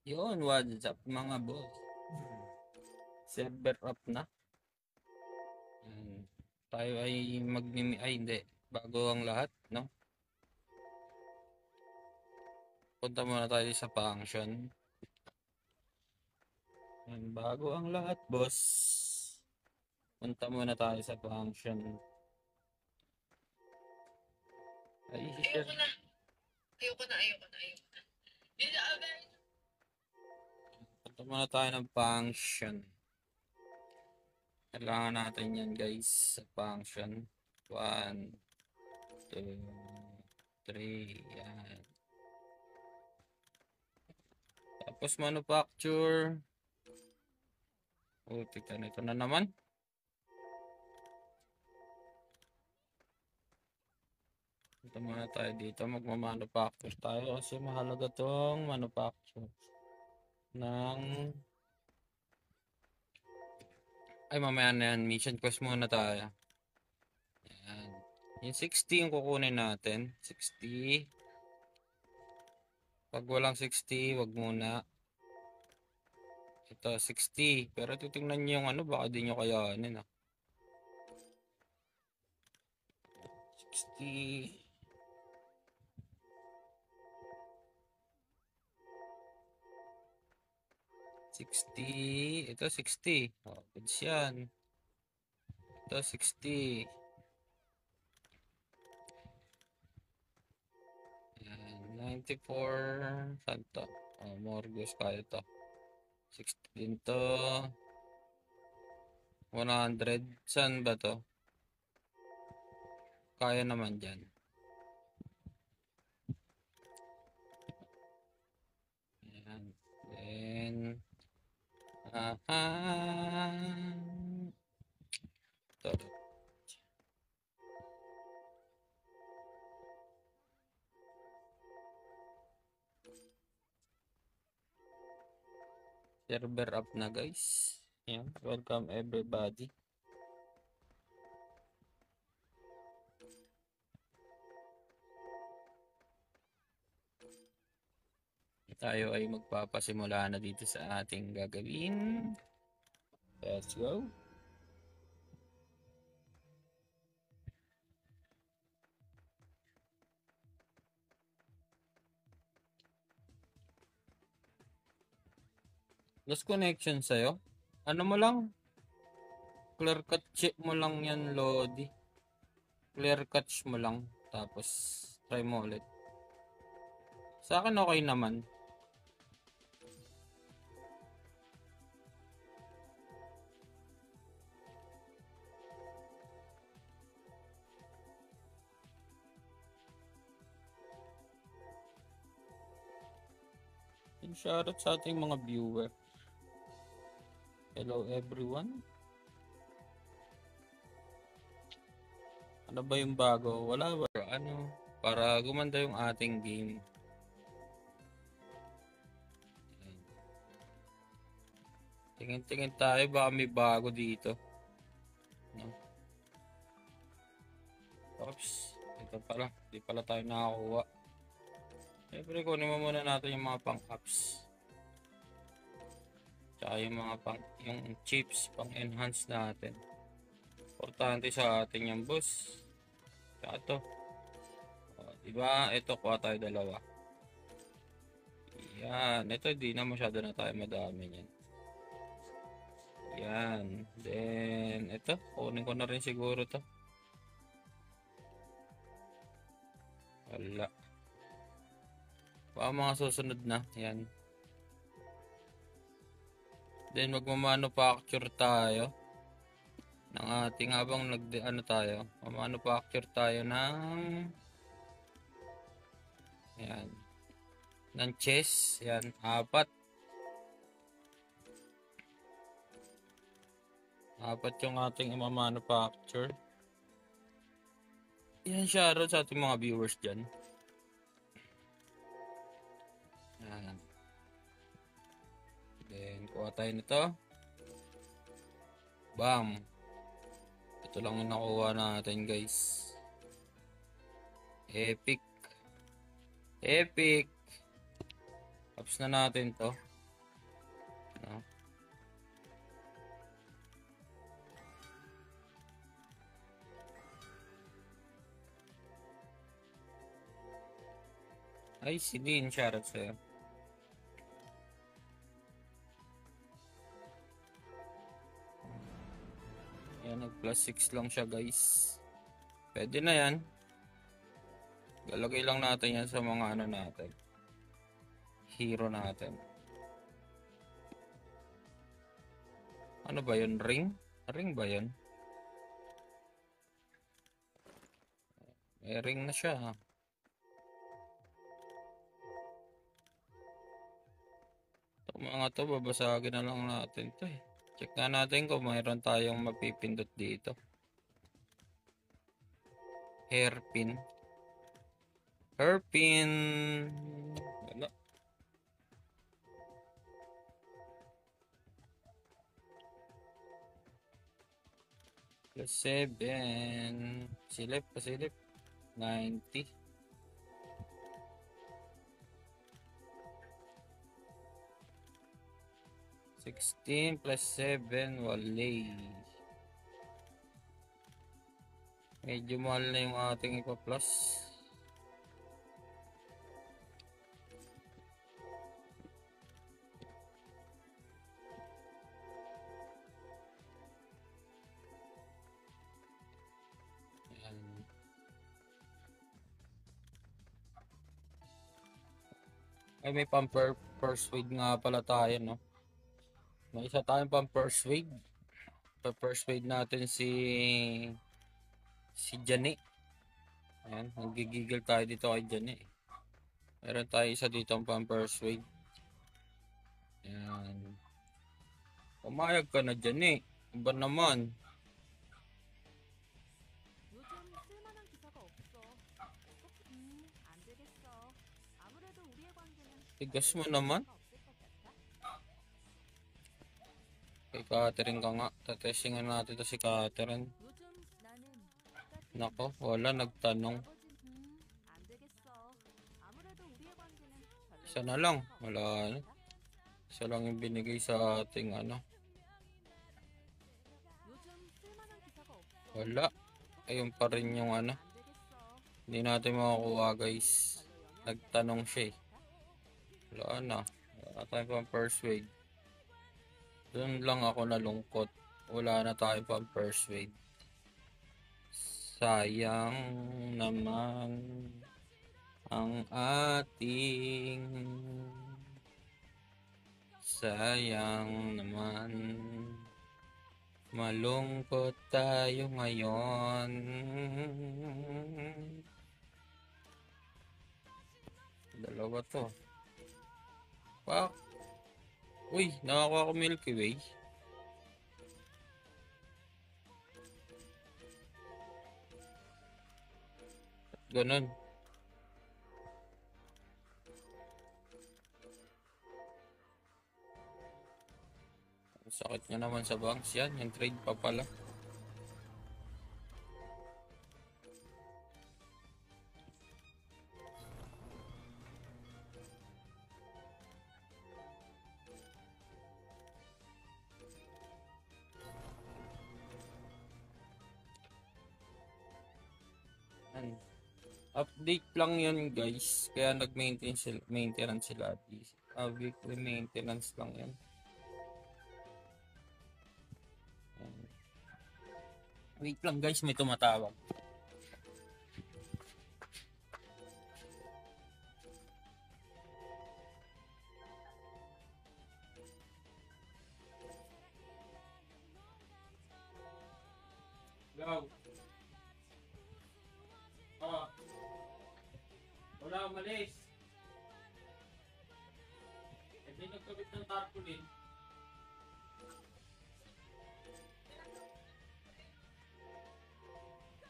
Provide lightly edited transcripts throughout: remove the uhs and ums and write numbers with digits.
Yun, what's up mga boss? Server up na. Tayo ay ay hindi. Bago ang lahat, no? Punta muna tayo sa function. Bago ang lahat, boss. Punta muna tayo sa function. Ay, Ayoko na. Ayoko na. punta muna tayo ng function. Kailangan natin yan, guys, sa function. 1, 2, 3, yan. Tapos manufacture. Tignan ito na naman. Ito muna tayo dito. Magmamanufacture tayo kasi mahalaga tong manufacture ng ay mamaya na yan. Mission quest muna tayo. Ayan. Yung 60 yung kukunin natin. 60. Pag walang 60, wag muna. Ito 60. Pero titingnan nyo yung ano, baka di nyo kayanin ah. 60. Ito 60. Oh, goods yan. Ito 60. Ayan, 94. Saan to? Oh, Morgus kaya to. 60 din to. 100. Saan ba to? Kaya naman dyan. Ayan. Then, ito. Server up na guys. Ayan. Welcome everybody. Tayo ay magpapasimula na dito sa ating gagawin. Let's go. Lost connection sa'yo? Ano mo lang? Clear catch mo lang yan, Lodi. Clear catch mo lang. Tapos, try mo ulit. Sa akin okay naman. Shoutout sa ating mga viewer. Hello everyone. Ano ba yung bago? Wala ba? Ano? Para gumanda yung ating game. Tingin-tingin tayo baka may bago dito. No? Oops. Ito pala. Di pala tayo nakakuha. Siyempre kunin mo muna natin yung mga pang-ups. Tsaka yung mga yung chips pang-enhance natin. Importante sa atin yung boss. Tsaka to. O, diba? Ito kuha tayo dalawa. Yan. Ito di na masyado na tayo madami yan. Yan. Then, ito. Kunin ko na rin siguro to. Wala. Mga susunod na. Yan. Then, magmamanufacture tayo ng ating habang tayo. Manufacture tayo ng yan. Ng chess. Yan. 4. 4 yung ating manufacture. Yan, shoutout sa ating mga viewers dyan. Yan. Then, kuha tayo nito. Bam! Ito lang yung nakuha natin, guys. Epic. Tapos na natin to. Ay, si Dean, shoutout sa'yo. Yan, nag plus 6 lang siya guys. Pwede na yan. Lalagay lang natin yan sa mga ano natin. Hero natin. Ano ba yun? Ring? Ring ba yun? May ring na siya ha. Ito, mga to, babasagin na lang natin to eh. Check na natin kung mayroon tayong mapipindot dito. Hairpin. Hairpin. Wala. Plus 7. Silip, pasilip. 90. +16 plus 7, walay. Medyo mahal na yung ating ipa-plus. Ayan. Ay, may pang-persuade nga pala tayo, no? May isa tayong pang-persuade. Pa-persuade natin si Jani. Ayan, nagigigil tayo dito kay Jani. Meron tayo isa dito ang pang-persuade. Ayan. Pumayag ka na Jani. Iba naman. Tigas mo naman. Kay Catherine ka nga. Tatestingan natin to si Catherine. Nako, wala nagtanong. Isa na lang. Wala na. Isa lang yung binigay sa ating ano. Wala. Ayun pa rin yung ano. Hindi natin makakuha guys. Nagtanong siya eh. Wala na. Wala tayong pang persuade. Doon lang ako nalungkot. Wala na tayong pang persuade. Sayang naman ang ating. Sayang naman. Malungkot tayo ngayon. Dalawa to. Pak. Uy, nakakuha ko Milky Way. Ganon. Ang sakit niya naman sa banks yan. Yung trade pa pala. Update lang yun guys. Kaya maintenance sila. Weekly maintenance lang yan. Wait lang guys, may tumatawag. Go. Oh. Wala umalis. Hindi nagkabit ng tarpaulin.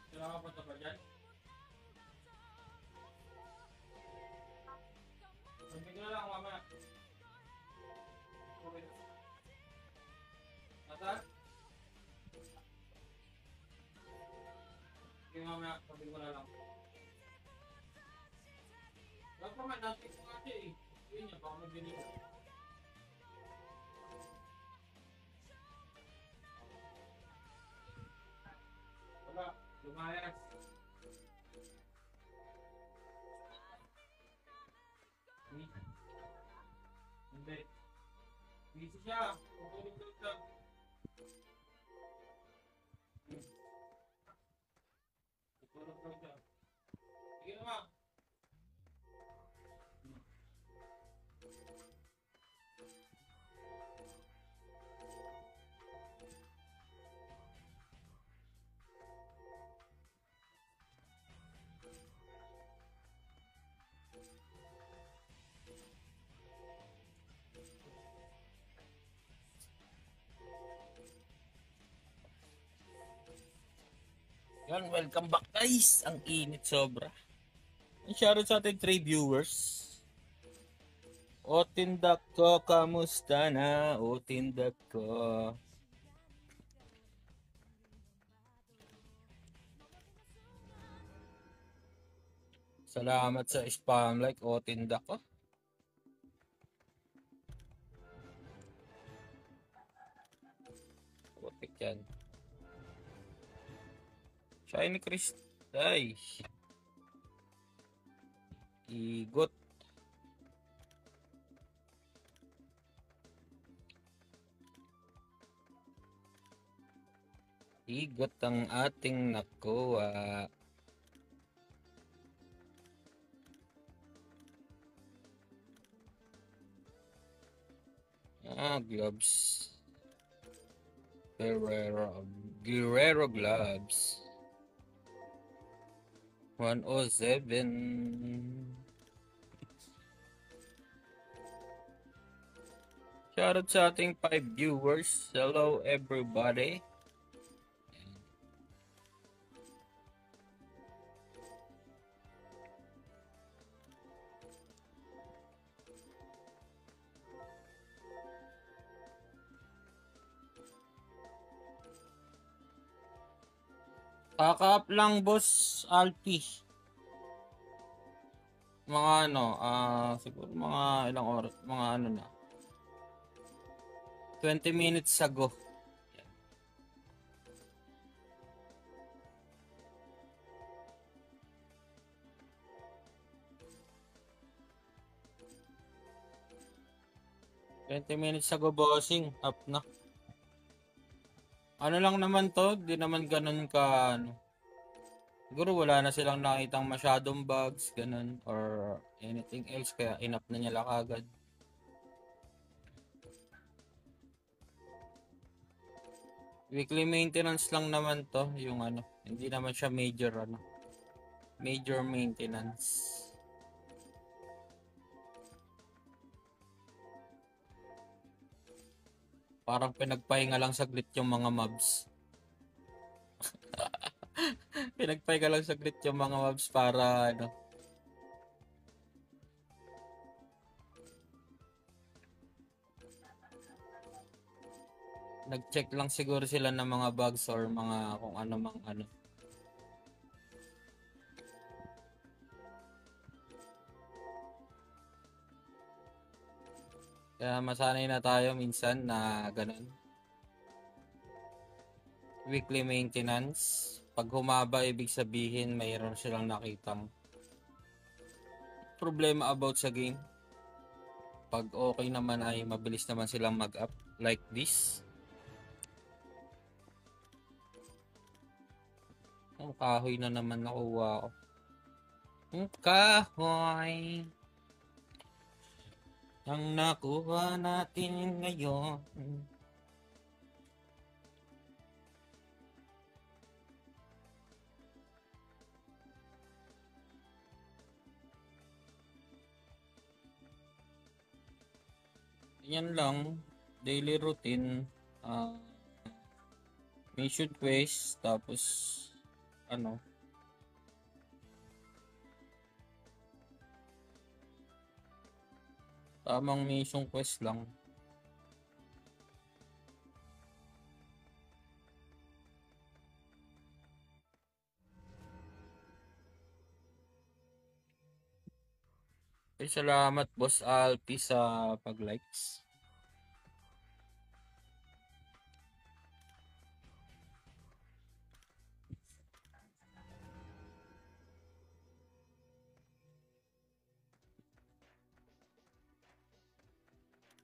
Sila ka punta pa dyan? Sabi ko lang, mama. Ata? Sige mama, sabi ko na lang. Wala pa man, natin ko nga siya eh. Yun niya, baka mabinig. Wala, lumayas. Hindi. Busy siya. Tutulog lang. Tutulog lang siya. Sige naman. Yan, welcome back guys. Ang init sobra. Shoutout sa ating 3 viewers. O tindak ko, kamusta na? O tindak ko. Salamat sa spam like o tindak ko. Putik yan. Shiny Chris. Ay. Igot. Igot ang ating nakuha. Gloves. Guerrero gloves. 107. Shoutout sa ating 5 viewers. Hello everybody. Kaka-up lang boss Alpi. Mga ano, siguro mga ilang oras, mga ano na. 20 minutes ago. Minutes ago bossing, up na. Ano lang naman to, di naman ganun ka ano. Siguro wala na silang nakitang masyadong bugs, ganun, or anything else, kaya inap na niya lang agad. Weekly maintenance lang naman to, yung ano, hindi naman siya major ano. Major maintenance. Parang pinagpahinga lang saglit yung mga mobs. Pinagpahinga lang saglit yung mga mobs para ano. Nag-check lang siguro sila ng mga bugs or mga kung ano mang ano. Kaya masanay na tayo minsan na ganun. Weekly maintenance. Pag humaba, ibig sabihin mayroon silang nakitang problema about sa game. Pag okay naman ay mabilis naman silang mag-up like this. Ang kahoy na naman nakuha ko. Ang kahoy ang nakuha natin ngayon. Yan lang, daily routine, mission quest, tapos ano, tamang mission quest lang. Salamat Boss Alpi sa pag-likes.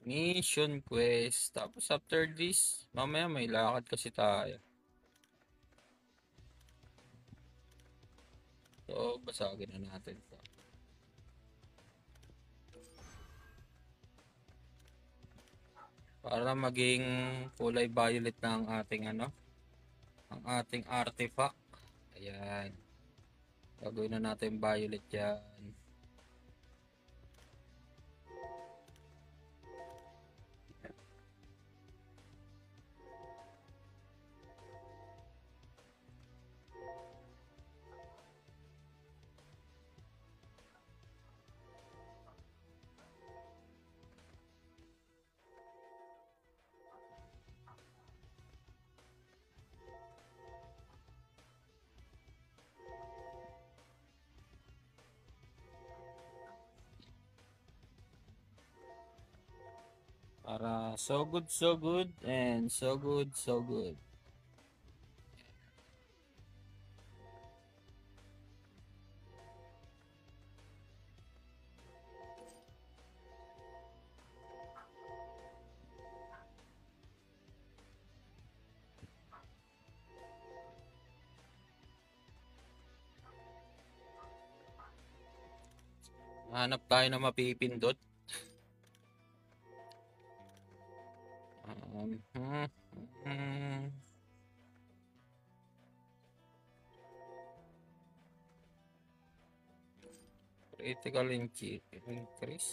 Mission quest. Tapos after this, mamaya may lakad kasi tayo. So, basagin na natin to. Para maging kulay violet na ang ating ang ating artifact. Ayan. Gagawin na natin violet yan. Para so good, and so good. Hanap tayo na mapipindot. Critical increase.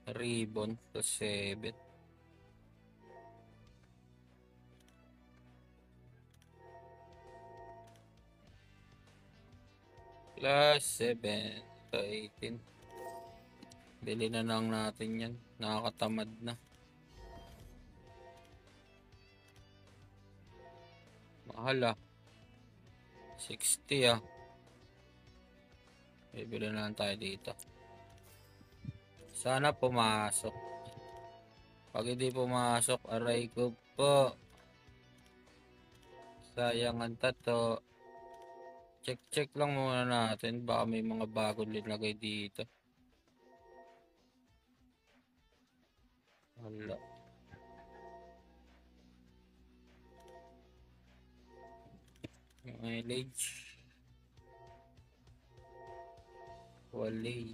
Ribbon plus 7. Plus 7. So 18. Bili na lang natin yan. Nakakatamad na. Mahal 60 Bibili na lang tayo dito. Sana pumasok. Pag hindi pumasok, aray ko po. Sayang ang tato. Check lang muna natin. Baka may mga bagong linagay dito. Wala. Mileage. Walay.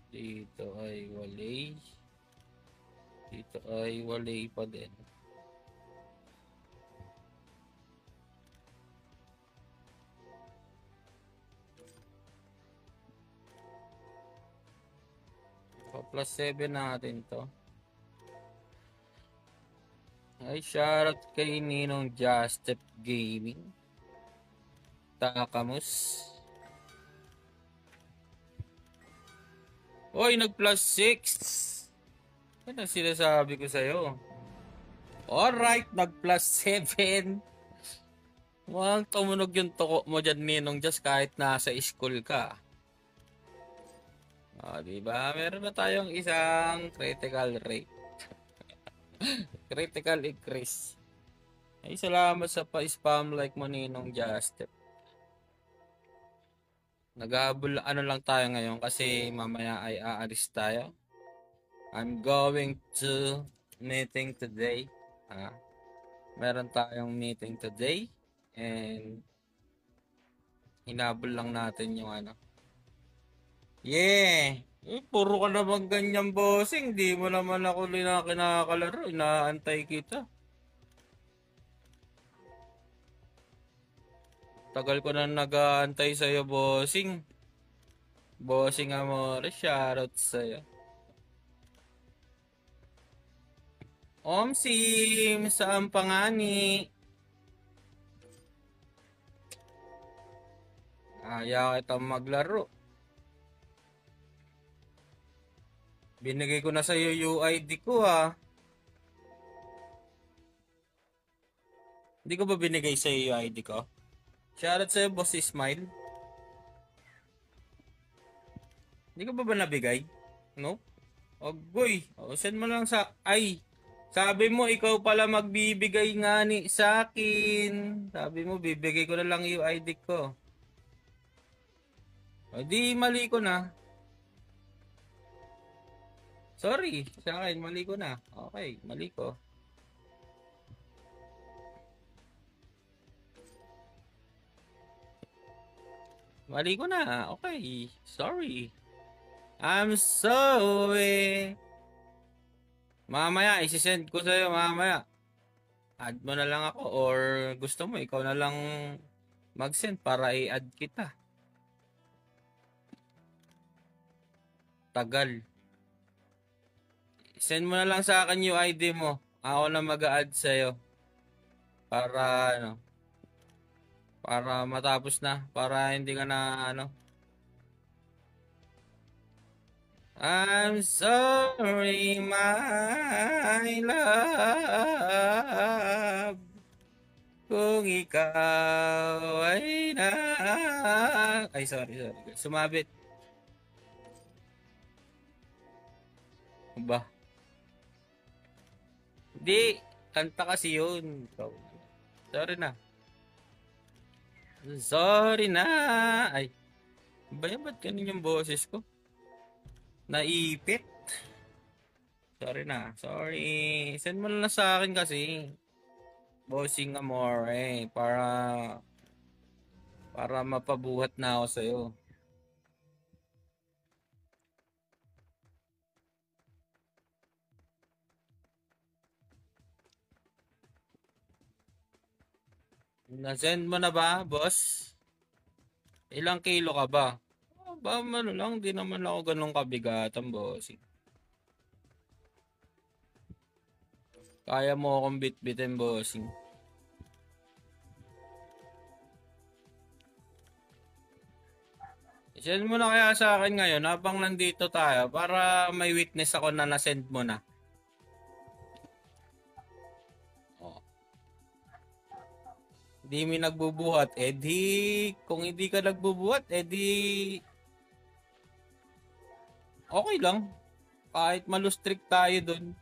Dito ay walay. Dito ay walay pa din. Plus 7 natin to. Ay, shoutout kay Ninong Justep Gaming. Takamus. Hoy, nag plus 6. Yan ang sinasabi ko sa'yo. Alright, nag plus 7. Mukhang tumunog yung toko mo dyan, Ninong Just, kahit nasa school ka. Diba? Meron na tayong isang critical rate. Critical increase. Ay, salamat sa pa-spam like mo, Ninong Justep. Naghabol lang tayo ngayon kasi mamaya ay aalis tayo. I'm going to meeting today. Meron tayong meeting today and hinabol lang natin yung Yeah! Puro ka naman ganyan, bossing. Di mo naman ako kinakalaro. Inaantay kita. Tagal ko na nag-aantay sa'yo, bossing. Bossing amore, shoutout sa'yo. Omsim, saan pa nga ni? Ayaw kitang maglaro. Binigay ko na sa'yo UID ko Hindi ko ba binigay sa'yo UID ko? Shoutout sa'yo, Boss Smile. Hindi ko ba nabigay? No? Ogoy. Send mo lang sa Sabi mo, ikaw pala magbibigay nga ni sa akin. Sabi mo, bibigay ko na lang yung ID ko. O di, mali ko na. Sorry, sa akin, mali ko na. Okay, mali ko. Mali ko na. Okay, sorry. I'm sorry. Mamaya, isisend ko sa'yo mamaya. Add mo na lang ako or gusto mo, ikaw na lang mag-send para i-add kita. Tagal. Send mo na lang sa akin yung ID mo. Ako na mag-a-add sa'yo. Para ano, para matapos na. Para hindi ka na ano. I'm sorry, my love. Kung ikaw ay na... Ay, sorry. Sumabit. Ba? Hindi. Kanta kasi yun. Sorry na. Sorry na. Ay. Ba yan? Ba't ganun yung boses ko? Naipit. Sorry na. Sorry. Send mo na sa akin kasi. Bossing amore. Para mapabuhat na ako sa'yo. Na-send mo na ba, boss? Ilang kilo ka ba? Ba, ano lang, di naman ako ganun kabigatan, bossing. Kaya mo akong bit-bitin, bossing. Send mo na kaya sa akin ngayon habang nandito tayo para may witness ako na na-send mo na. Oh. Hindi mi nagbubuhat, kung hindi ka nagbubuhat, okay lang. Kahit malustrik tayo dun.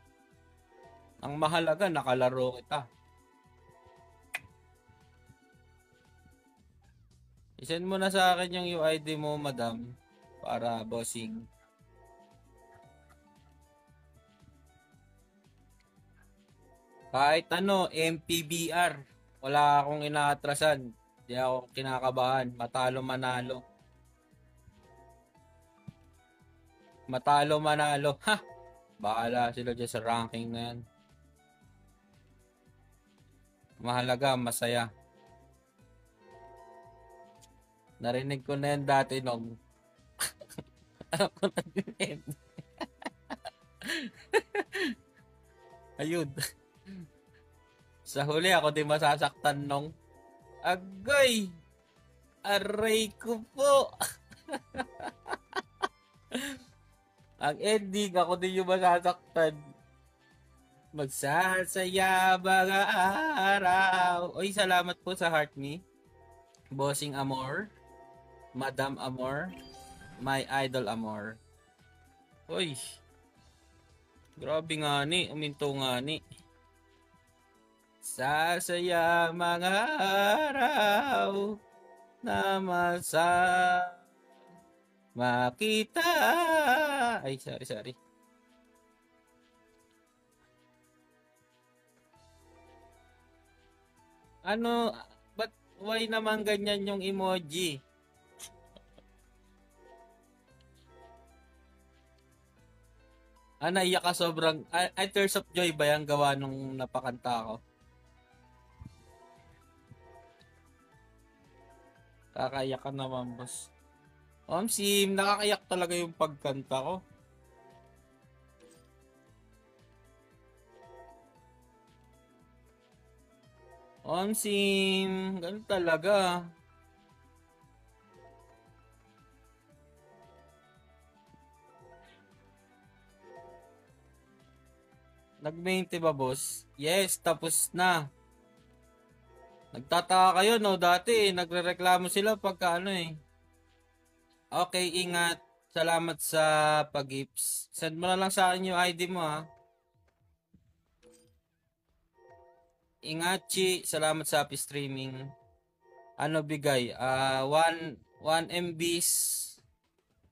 Ang mahalaga, nakalaro kita. I-send mo na sa akin yung UID mo, madam. Para bossing. Kahit ano, MPBR. Wala akong inaatrasan. Hindi ako kinakabahan. Matalo manalo. Matalo manalo. Ha! Bahala sila dyan sa ranking na yan. Mahalaga, masaya. Narinig ko na yan dati nung alam ko na din. Ayun. Sa huli ako din masasaktan nung agoy! Aray ko po! Ang ending, ako din yung masasaktan. Magsasaya mga araw. Oy, salamat po sa heart me. Bossing Amor. Madam Amor. My idol Amor. Oy. Grabe nga ni. Uminto nga ni. Sasaya mga araw na makita. Ay, sorry. Ano, ba't why naman ganyan yung emoji? Naiyak ka sobrang, tears of joy ba yung gawa nung napakanta ko? Kakaiyak ka naman, boss. Sim, nakakaiyak talaga yung pagkanta ko. Sim, ganun talaga. Nag-20 ba, boss? Yes, tapos na. Nagtataka kayo, no? Dati, nagrereklamo sila pagka ano eh. Okay, ingat. Salamat sa pag-gips. Send mo na lang sa akin yung ID mo, ha? Ingachi, salamat sa happy streaming. Ano bigay? 1 MBs,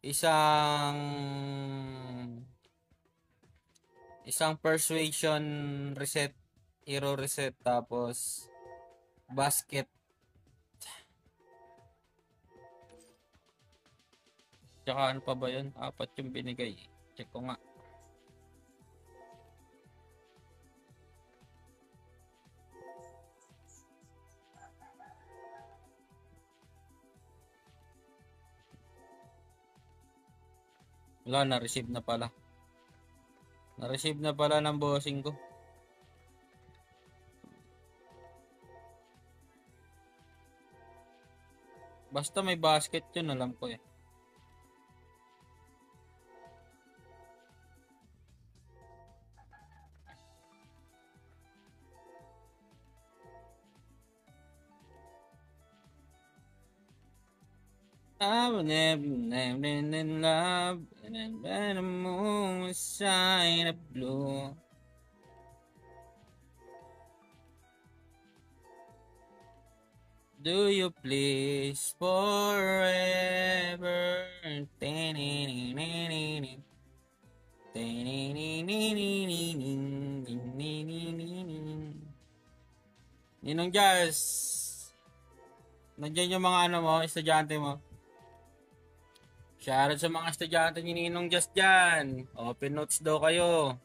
isang persuasion reset, hero reset, tapos basket. Tsaka ano pa ba yun? 4 yung binigay. Check ko nga. Wala, na-receive na pala. Na-receive na pala ng bossing ko. Basta may basket yun, alam ko eh. I've never been in love, and I've been a moon shine of blue. Do you please forever? Ninong Jazz, nandiyan yung mga ano mo, estudyante mo. Shoutout sa mga estudyante ni Ninong Jazz dyan. Open notes daw kayo.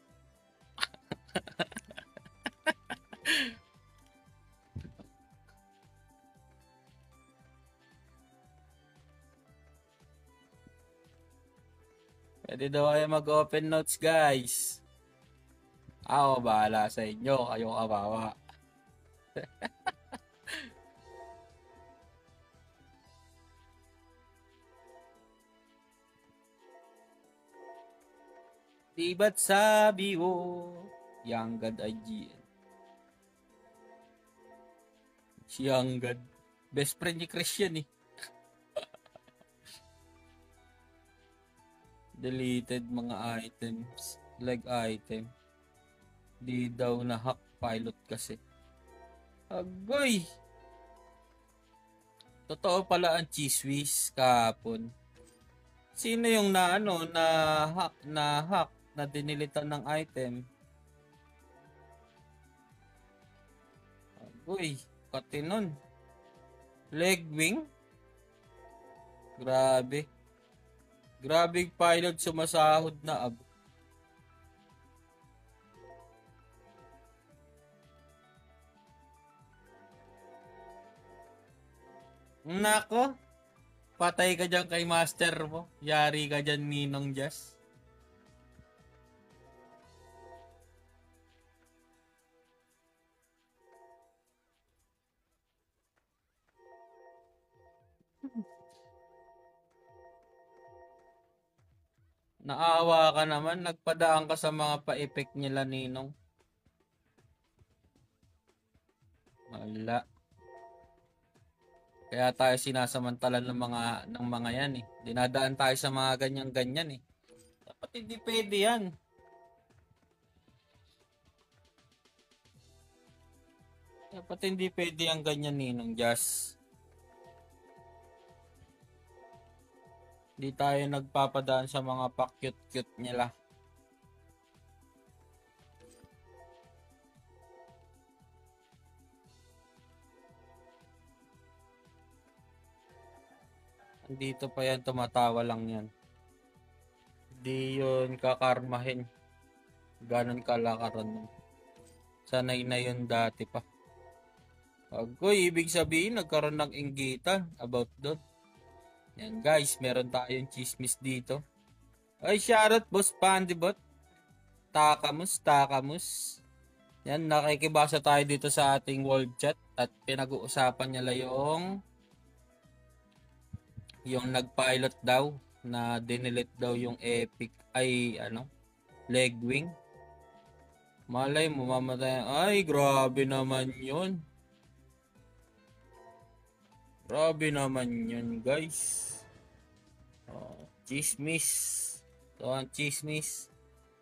Pwede daw kayo mag-open notes, guys. Ako bahala sa inyo, kayo kawawa. Di ba't sabi mo, Young God IGN. Si Young God. Best friend ni Christian eh. Deleted mga items. Leg item. Di daw na hack pilot kasi. Agoy! Totoo pala ang cheese whiz kahapon. Sino yung na hack na dinilitan ng item? Agoy, katinon. Leg wing? Grabe. Grabing pilot sumasahod na ab. Nako. Patay ka dyan kay master mo. Yari ka dyan, Ninong Jazz. Naawa ka naman. Nagpadaan ka sa mga pa-effect nila, Ninong. Wala. Kaya tayo sinasamantalan ng mga yan eh. Dinadaan tayo sa mga ganyan-ganyan eh. Dapat hindi pwede yan. Dapat hindi pwede ang ganyan, Ninong Jazz. Hindi tayo nagpapadaan sa mga pa-cute-cute nila. Dito pa yan, tumatawa lang yan. Di yun kakarmahin. Ganon kalakaran. Sanay na yun dati pa. Agoy, ibig sabihin, nagkaroon ng inggitan about doon. Yan guys, meron tayong chismis dito. Ay, shoutout boss Pandibot. Takamus. Yan, nakikibasa tayo dito sa ating world chat at pinag-uusapan nila yung nag-pilot daw na dinilit daw yung epic leg wing. Malay mo mamatay. Ay, grabe naman yun. Grabe naman yun, guys. Chismis. Ito ang chismis.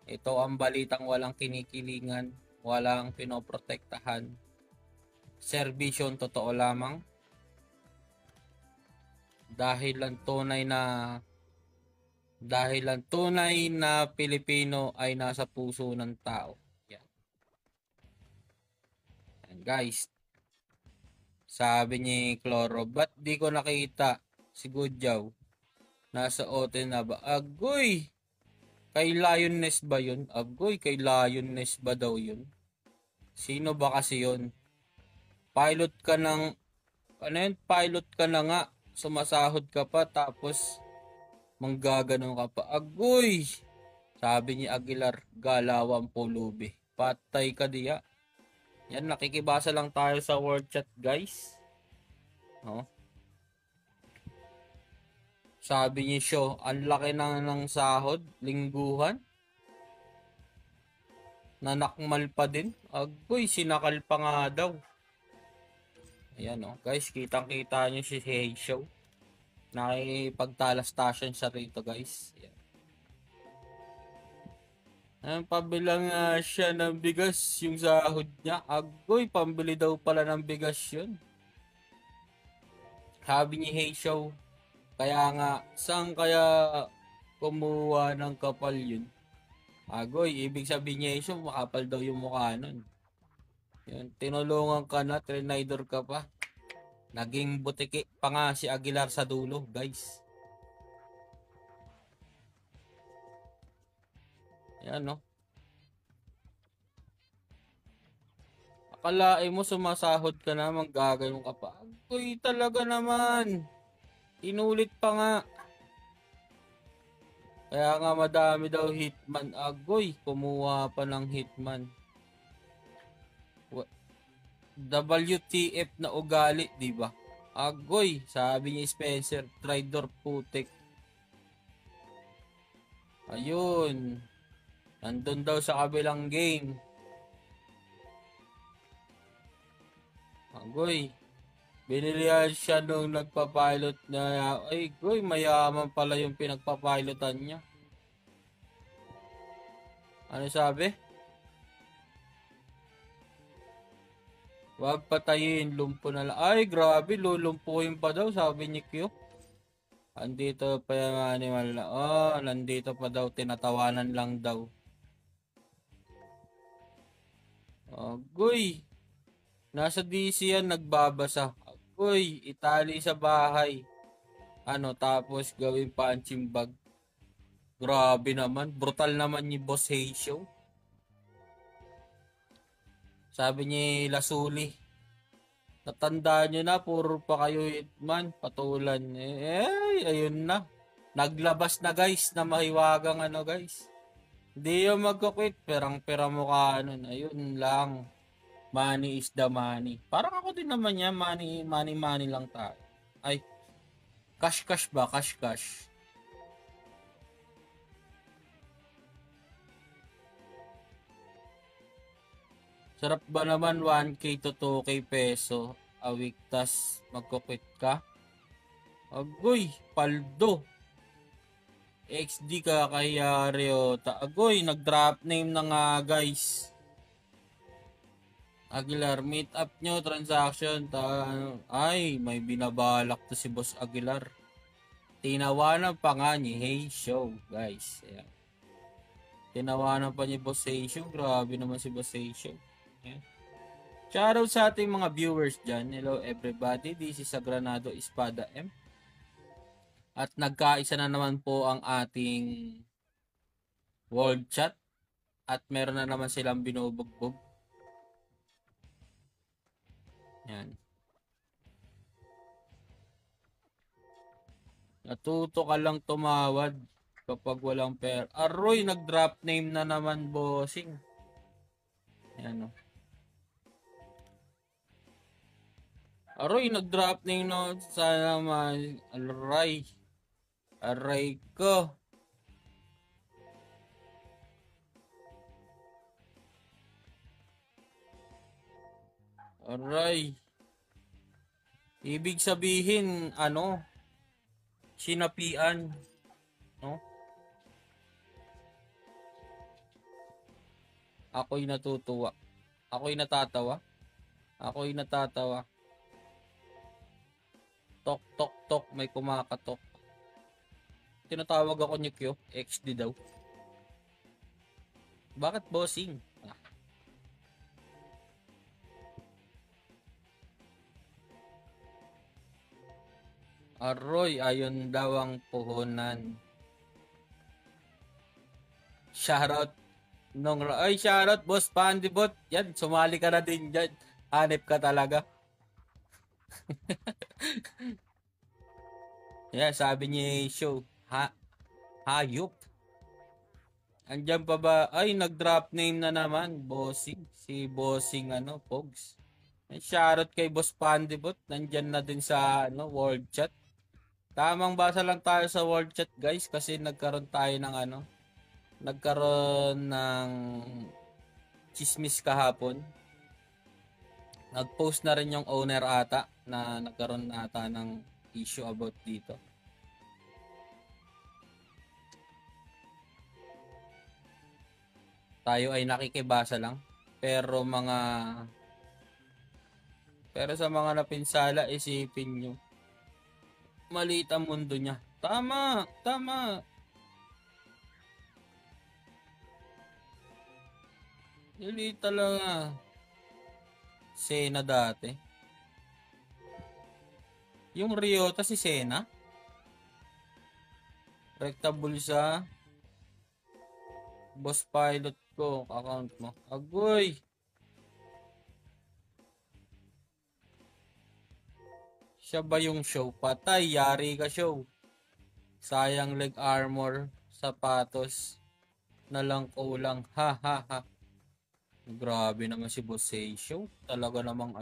Ito ang balitang walang kinikilingan, walang pinoprotektahan. serbisyon totoo lamang. Dahil ang tunay na Pilipino ay nasa puso ng tao. Yan. Yan guys. Sabi ni Cloro, ba't di ko nakita si Gudyaw? Nasa ote na ba? Agoy! Kay Lioness ba yun? Agoy, kay Lioness ba daw yun? Sino ba kasi yun? Pilot ka ng... Ano yun? Pilot ka na nga. Sumasahod ka pa tapos manggaganon ka pa. Agoy! Sabi ni Aguilar, galawang pulubi. Patay ka diya. Yan, nakikibasa lang tayo sa word chat guys. Oh. Sabi ni Sho, ang laki na ng sahod, lingguhan. Nanakmal pa din. Agoy, sinakal pa nga daw. Ayan oh, guys, kitang-kita nyo si Hey Show. Nakipagtalastasyon siya rito guys. Ayan. Pabilang siya ng bigas yung sahod niya. Agoy, pambili daw pala ng bigas yun. Sabi ni Hey Show, kaya nga, saan kaya kumuha ng kapal yun? Agoy, ibig sabihin niya Hey Show, makapal daw yung mukha nun. Yun, tinulungan ka na, trinidor ka pa. Naging butiki pa nga si Aguilar sa dulo, guys. Yan, no? Akalain mo sumasahod ka na, manggagayon ka pa. Agoy, talaga naman. Inulit pa nga. Kaya nga madami daw hitman. Agoy, kumuha pa ng hitman. WTF na ugali, di ba? Agoy, sabi ni Spencer, Tridor putik. Ayun. Nandun daw sa kabilang game. Agoy. Binilihan siya nung nagpa-pilot na, ay, goy, mayaman pala yung pinagpa-pilotan niya. Ano sabi? Wag patayin, lumpo na lang. Ay, grabe, lulumpuhin pa daw, sabi ni Q. Andito pa yung animal na, nandito pa daw, tinatawanan lang daw. Agoy. Nasa DC yan, nagbabasa. Agoy, itali sa bahay. Tapos gawin punching bag. Grabe naman, brutal naman ni Boss Hey Show. Sabi ni Lasuli, natandaan nyo na, puro pa kayo hitman, patulan. Ayun na. Naglabas na guys, na mahiwagang guys. Hindi yung magkukwit, perang-pera mo ka ayun lang. Money is the money. Parang ako din naman yan, money lang tayo. Ay, cash ba? Cash. Sarap ba naman 1K to 2K peso a week tas magkukwit ka? Agoy, paldo. XD ka kay Ryota. Agoy, nag-drop name na nga guys. Aguilar, meet up nyo, transaction. Ay, may binabalak to si Boss Aguilar. Tinawanan pa nga ni Hey Show, guys. Ayan. Tinawanan pa ni Boss Hey Show. Grabe naman si Boss Hey Show. Ayan. Shoutout sa ating mga viewers dyan. Hello everybody, this is Sagranado Espada M. At nagkaisa na naman po ang ating world chat. At meron na naman silang binubugbog. Yan. Natuto ka lang tumawad kapag walang pera. Aroy, nag-drop name na naman, bossing. Yan o. Aroy, nag-drop name na. Sana naman. Aray ko. Aray. Ibig sabihin, sinapian. No? Ako'y natutuwa. Ako'y natatawa. Ako'y natatawa. Tok, tok, tok. May kumakatok. Tinatawag ako ni Kyo. XD daw. Bakit bossing? Aroy, ayon daw ang puhunan. Shoutout. Ay, shoutout, boss Pandibot. Yan, sumali ka na din dyan. Hanip ka talaga. Yeah, sabi niya show. Hayop. Andiyan pa ba? Ay, nag-drop name na naman. Bossing. Si Bossing, Pogs. Shoutout kay Boss Pandibot. Nandyan na din sa, world chat. Tamang basa lang tayo sa world chat, guys. Kasi nagkaroon tayo ng, nagkaroon ng chismis kahapon. Nag-post na rin yung owner ata na nagkaroon ata ng issue about dito. Tayo ay nakikibasa lang. Pero sa mga napinsala, isipin nyo. Maliit ang mundo niya. Tama! Tama! Maliit talaga. Sena dati. Yung Ryota si Sena. Rekta bulsa. Boss pilot ko. Account mo. Agoy! Siya ba yung show? Patay, yari ka show. Sayang leg armor, sapatos na lang kulang. Ha ha ha. Grabe naman si Bossay show. Talaga namang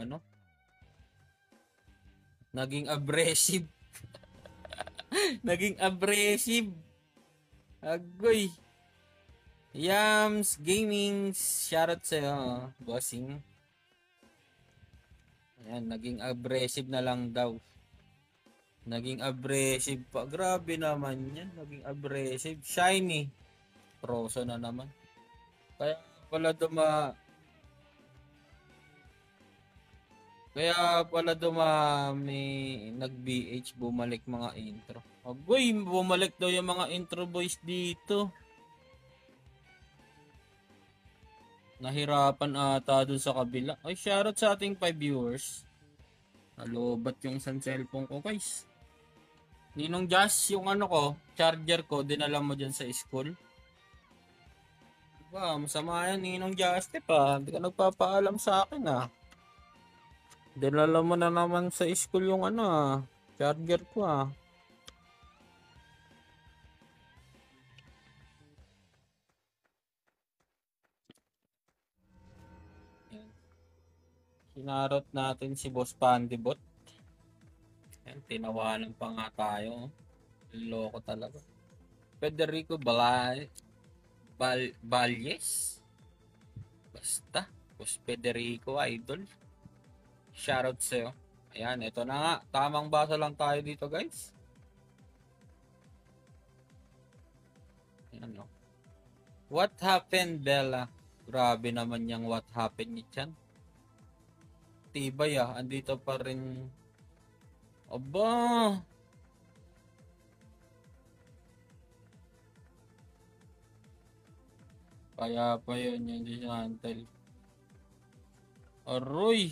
naging aggressive. Naging aggressive. Agoy. Yams Gaming, shoutout sa'yo, bossing. Ayan, naging aggressive na lang daw. Naging aggressive pa. Grabe naman yan. Naging aggressive. Shiny. Proso na naman. Kaya pala dumami nag-BH, bumalik mga intro. Agoy, bumalik daw yung mga intro boys dito. Nahirapan ata dun sa kabila. Ay, shoutout sa ating 5 viewers. Nalobat yung sa cellphone ko, guys. Ninong Jazz, yung charger ko, dinala mo dyan sa school. Diba, masama yan, Ninong Jazz, diba? Hindi ka nagpapaalam sa akin, Dinala mo na naman sa school yung charger ko, Sinarot natin si Boss Pandibot. Yan, tinawanan pa nga tayo. Loko talaga. Federico Balyes. Basta. Boss Federico, idol. Shoutout sa'yo. Ayan, ito na nga. Tamang basa lang tayo dito, guys. Ayan, no. What happened, Bella? Grabe naman yung what happened ni Chan. Tibay, andito pa rin. Aba! Kaya pa yun yung Chantel. Aroy!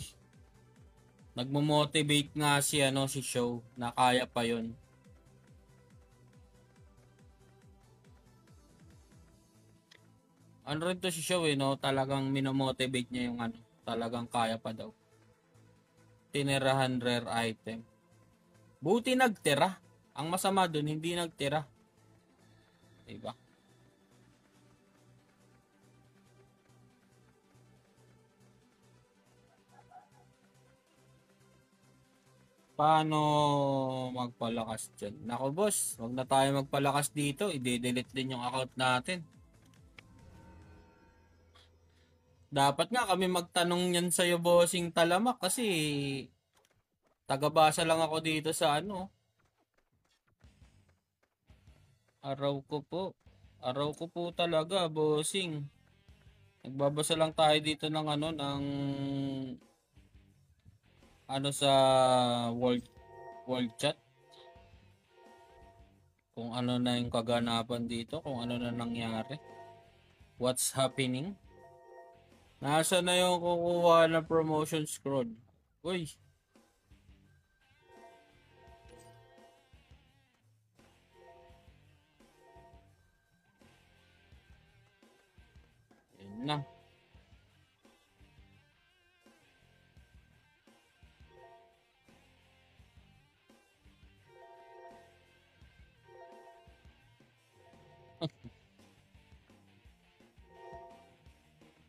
Nagmo-motivate nga si Show na kaya pa yun. Ano rin to si Show no? Talagang minomotivate niya yung talagang kaya pa daw. Tinirahan rare item. Buti nagtira. Ang masama dun, hindi nagtira. Diba? Paano magpalakas dyan? Nako boss, wag na tayo magpalakas dito. I-delete din yung account natin. Dapat nga kami magtanong yan sa'yo, bossing talamak, kasi tagabasa lang ako dito sa Araw ko po. Araw ko po talaga, bossing. Nagbabasa lang tayo dito ng ano sa world chat kung ano na yung kaganapan dito, kung ano na nangyari. What's happening? Nasa na yung kukuha ng promotion scroll? Uy, yun na.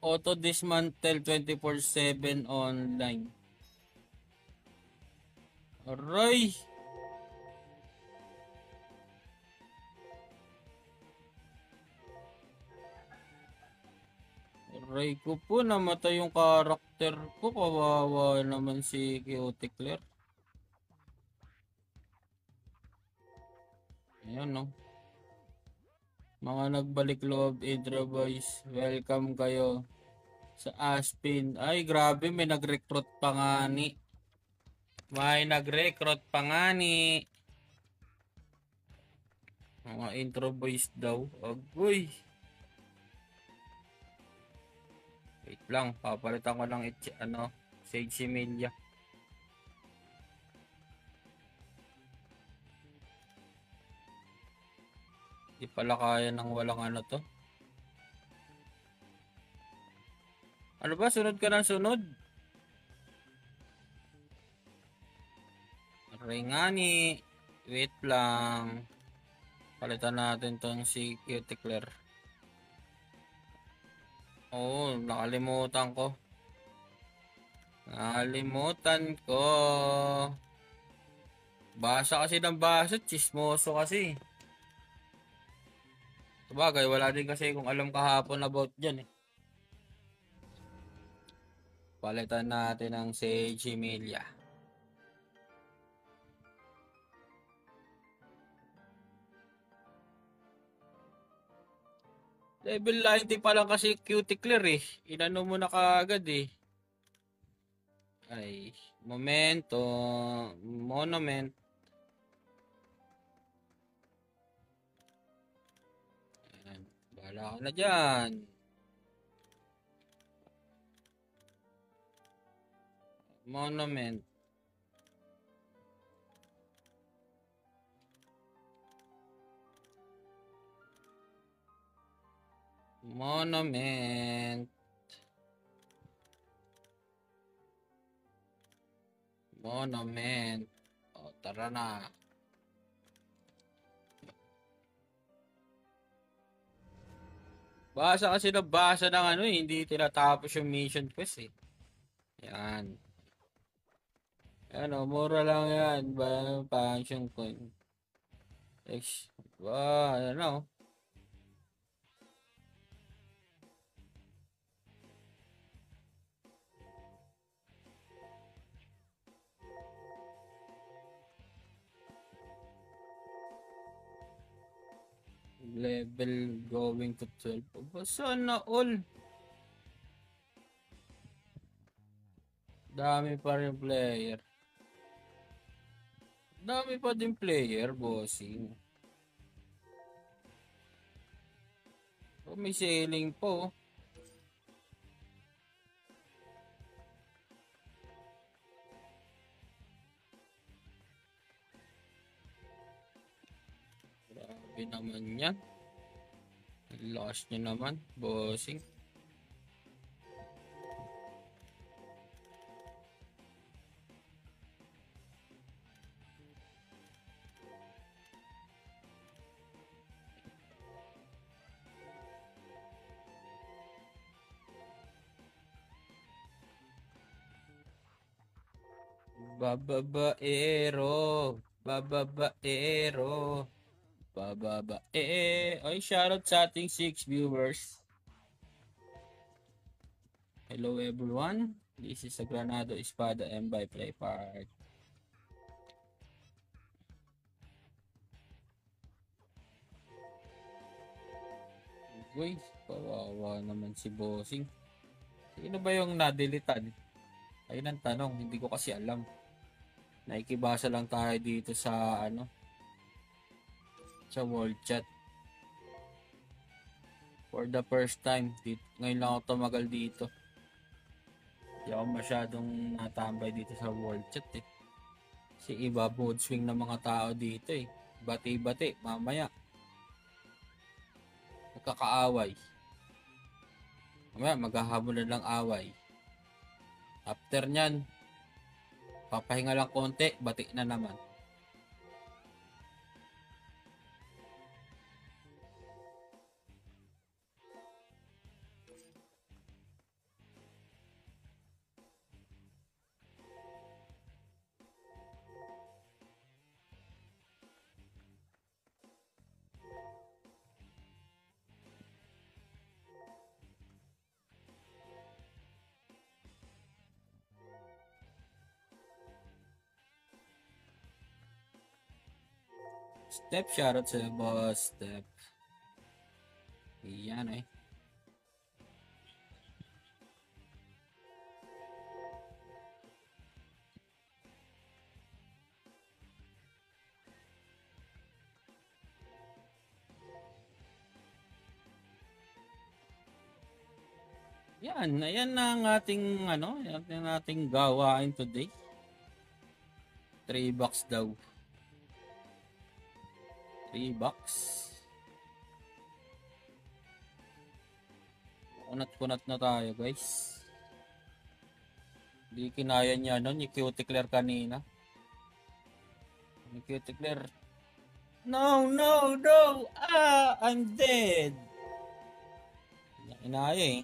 Auto dismantle 24/7 online. Aray! Aray ko po, namatay yung karakter ko. Kawawa naman si Cuticler. Ayan no. Mga nagbalik loob, Idra Boys. Welcome kayo sa Aspin. Ay, grabe, may nag-recruit pa nga ni. May nag-recruit pa nga ni. Mga intro boys daw. Agoy. Wait lang, papalitan ko lang Sage Emilia. Di pala kaya ng walang ano to. Ano ba? Sunod ka ng sunod? Ringani. Wait lang. Palitan natin tong si Cuticler. Oo, nakalimutan ko. Nakalimutan ko. Basa kasi ng basa. Chismoso kasi. Sabagay, wala din kasi kung alam kahapon about dyan eh. Palitan natin ang Sage Emilia. Level 90 pa lang kasi Cuticler eh. Inano mo na kaagad eh. Ay, momento, monument. Ayan, bahala ka na dyan. Monument. Monument. Monument. O, tara na. Basa kasi na basa ng ano eh. Hindi tinatapos yung mission quest eh. Yan. Ano, mura lang yan. Function coin. Ano. Level going to 12. Aba, sana all. Dami pa rin player. Dami pa din player, bossing. Oh, may sailing po. Grabe naman yan. Lakas nyo naman, bossing. Bababaero. Bababaero. Ay, shoutout sa ating 6 viewers. Hello everyone. This is a Granado Espada M by Play Part. Uy, kawawa naman si bossing. Sino ba yung nadilitan? Ayun ang tanong, hindi ko kasi alam. Naikibasa lang tayo dito sa sa world chat. For the first time, ngayon lang ako tumagal dito. Hindi ako masyadong natambay dito sa world chat eh. Kasi iba mood swing ng mga tao dito eh. Bati-bati, mamaya. Nagkakaaway. Mamaya maghahabulan lang away. After nyan, papahinga lang konti, bati na naman. Step, shoutout sa boss. Step. Yan eh. Yan, ayan na ang ating yan ang ating gawain today. 3 bucks daw. 3 bucks. Kunat-kunat na tayo, guys. Hindi kinaya niya ni Cuticler kanina. Ni Cuticler. No, no, no! Ah, I'm dead! Inaya eh.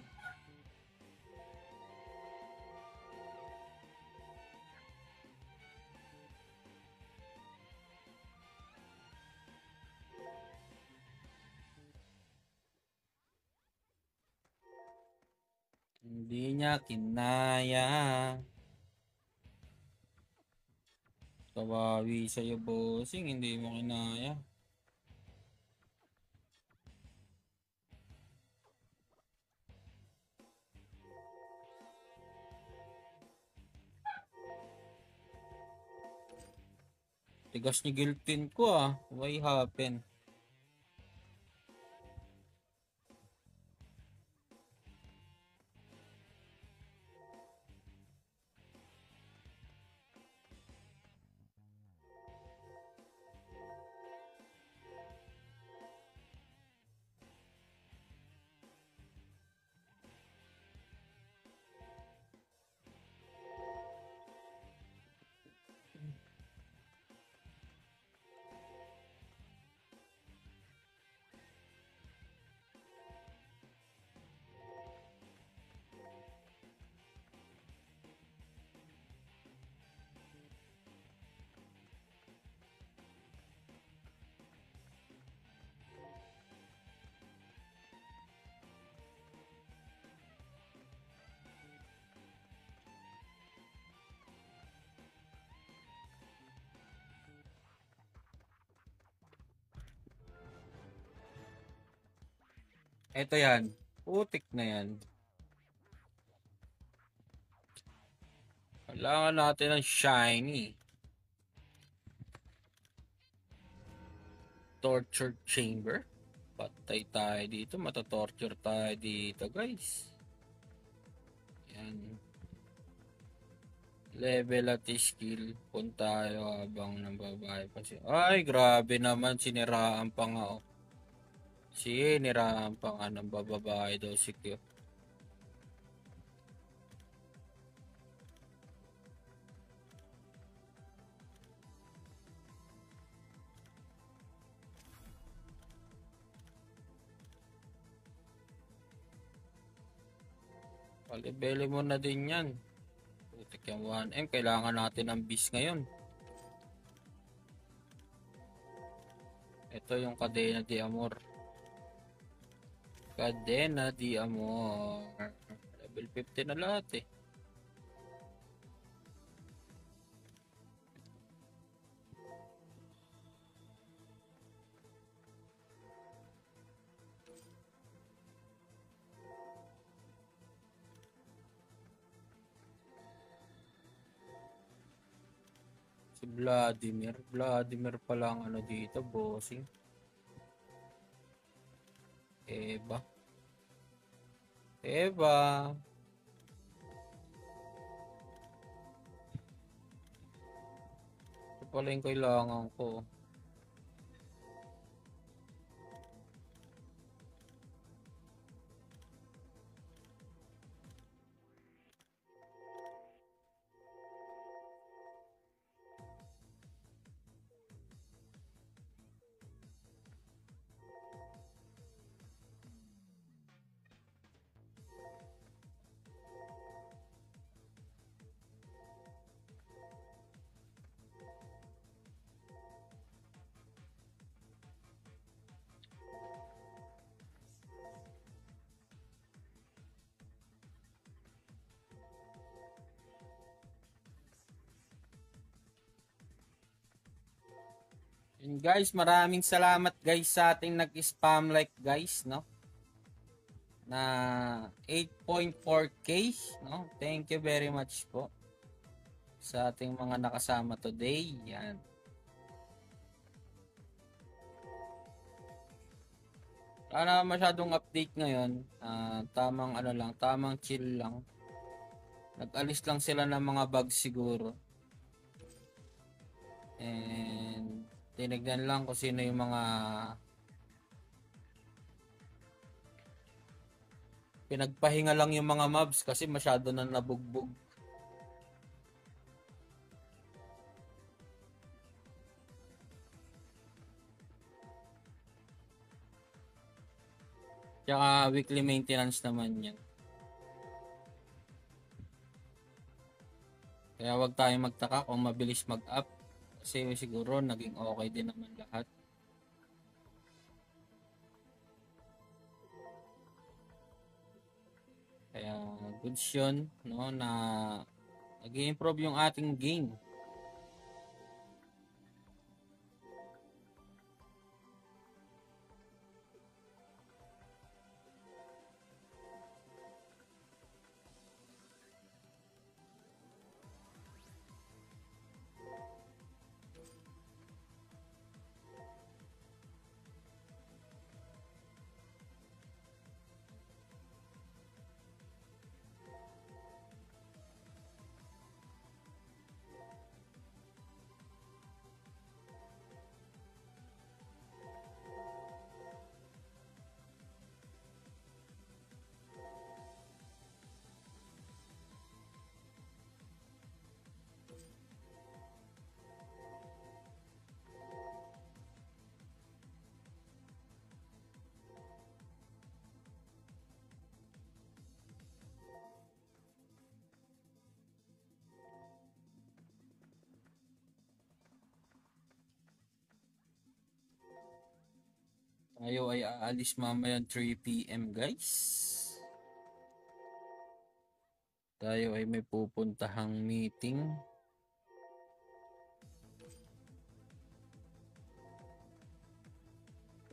Hindi niya kinaya. Kawawi sa'yo, bossing. Hindi mo kinaya. Tigas ni Giltin ko ah. Why happen? Ito yan. Putik na yan. Kailangan natin ng shiny. Torture chamber. Patay tayo dito. Matatorture tayo dito, guys. Yan. Level at skill. Punta tayo habang nababahay pa siya. Ay, grabe naman. Siniraan pa nga. Oh. Siniraan pa nga ng bababae daw si Q. Palibele mo na din yan. Putik yung 1M. Kailangan natin ng beast ngayon. Ito yung Cadena de Amor. Cadena de Amor. Level 50 na lahat eh. Si Vladimir. Vladimir pala ang ano dito, bossing. Eva. Eva. Ito pala yung kailangan ko. And guys, maraming salamat guys sa ating nag-spam like guys, no? Na 8.4k, no? Thank you very much po sa ating mga nakasama today. Yan. Wala masyadong update ngayon. Tamang ano lang, tamang chill lang. Nag-alis lang sila ng mga bugs siguro. And tinignan lang kung sino yung mga pinagpahinga lang yung mga mobs kasi masyado na nabugbog. Tsaka weekly maintenance naman yan. Kaya wag tayong magtaka kung mabilis mag-up kasi siguro naging okay din naman lahat. Kaya goods yun, no, na nag-i-improve yung ating game. Tayo ay aalis mamayang 3 PM guys. Tayo ay may pupuntahang meeting.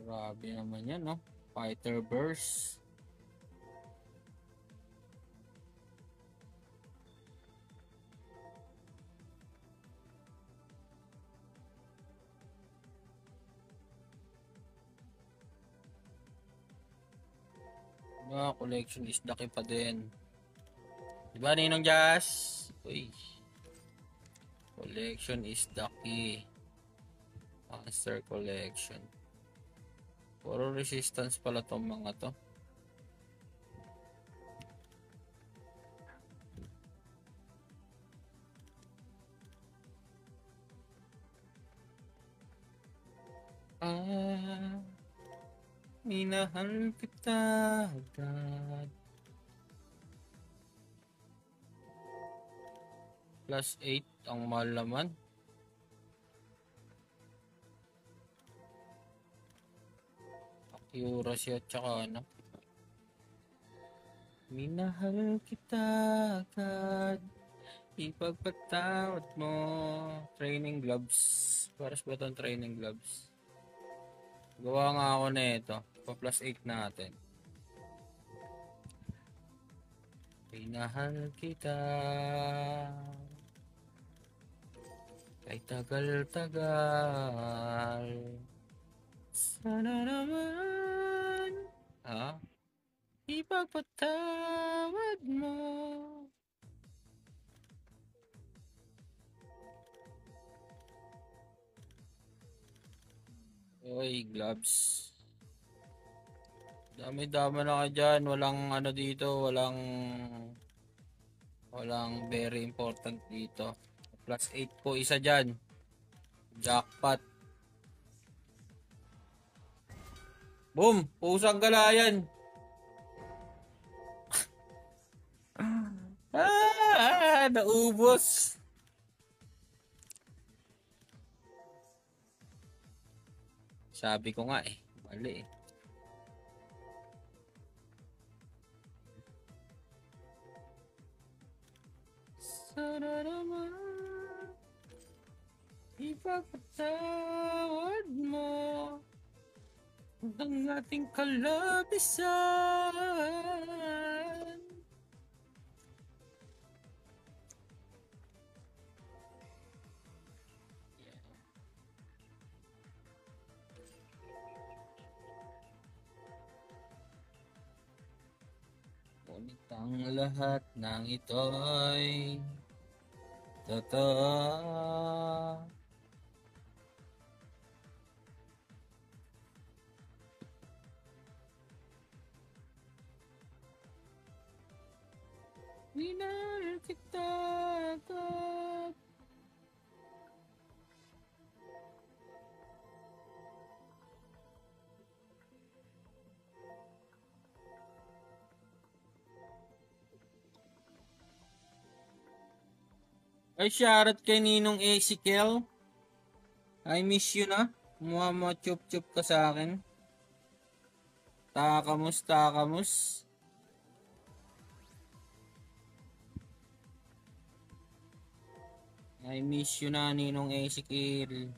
Grabe naman yan, no? Fighter burst. Collection is the key pa din. Diba, Ninong Jazz? Uy. Collection is the key. Monster collection. Puro resistance pala tong mga to. Minahal kita agad. Plus 8 ang mahal naman. Accuracy at saka ano. Minahal kita agad. Ipagpatawad mo. Training gloves. Paras ba itong training gloves? Gawa nga ako na ito. Pa plus 8 natin. Minahal kita. Kay tagal-tagal. Sana naman. Ha? Ipagpatawad mo. Oy, gloves. Dami-dami na ka dyan. Walang ano dito. Walang very important dito. Plus 8 po isa dyan. Jackpot. Boom! Pusang galayan. Naubos. Sabi ko nga eh. Mali eh. Sana naman ipagpatawad mo ang ating kalabisan. Ngunit ang lahat ng ito'y totoo. Minahal kita agad. Ay, shoutout kay Ninong Ezekiel. I miss you na. Chup-chup ka sa akin. Takamus. I miss you na, Ninong Ezekiel.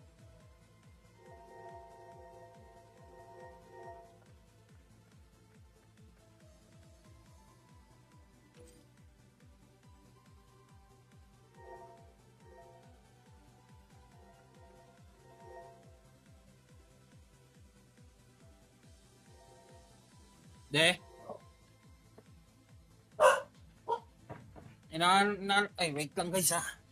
De? Ay, wait lang guys ha.